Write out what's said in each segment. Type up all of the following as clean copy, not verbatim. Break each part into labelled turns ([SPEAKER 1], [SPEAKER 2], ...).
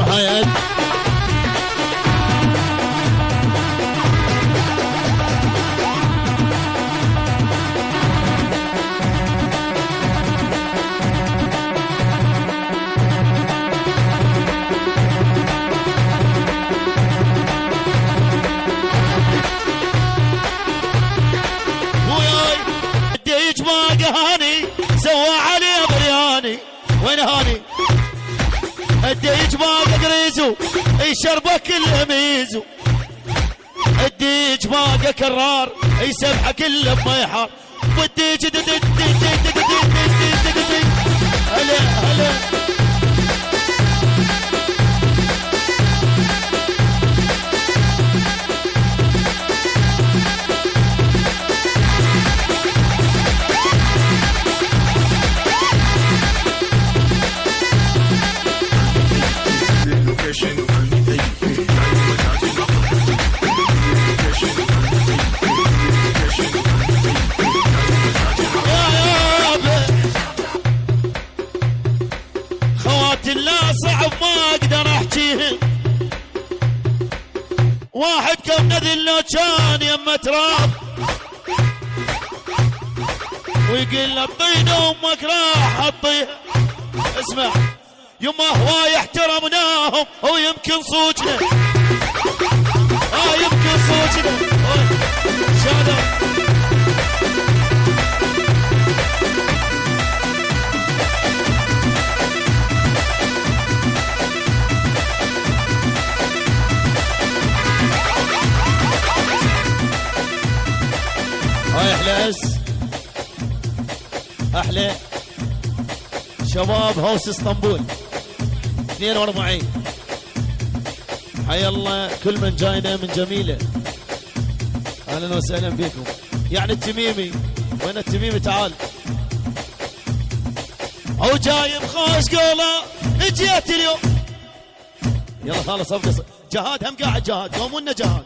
[SPEAKER 1] اسمع هاي سوى علي برياني وين هاني الديج باقي قريزو يشربه كله ميزو الديج باقي كرار يسبحه كله بميحار والديج هلا هلا صعب ما اقدر احكيهم واحد كم نذل لو كان يمه تراب ويقول له طين امك راح اطيها اسمع يما هواي احترمناهم ويمكن صوتنا يمكن صوتنا شادر هاي احلى احلى شباب هوس اسطنبول 42 حي الله كل من جاينا من جميله اهلا وسهلا بكم يعني التميمي وين التميمي تعال او جايب خوش قوله جيت اليوم يلا خلاص ابقى جهاد هم قاعد جهاد قوموا لنا جهاد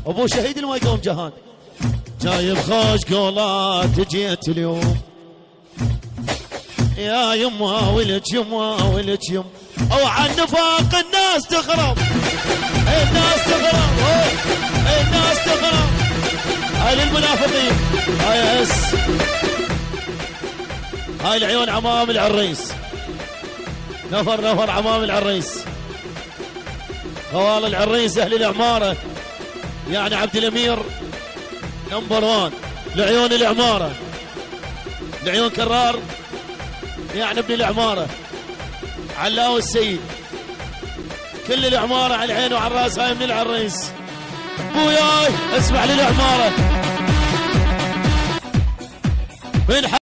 [SPEAKER 1] ابو شهيد اللي ما يقوم جهاد جايب خوش قولات جيت اليوم يا يما ولك يما ولك يم او عن نفاق الناس تخرب الناس تخرب الناس تخرب هاي للمنافقين هاي اس هاي العيون عمام العريس نفر عمام العريس خوال العريس اهل العماره يعني عبد الامير نمبر 1 لعيون العماره لعيون كرار يعني ابن العماره علاوي السيد كل العماره على العين وعلى الراس هاي من العريس ابوياي اسمع للعماره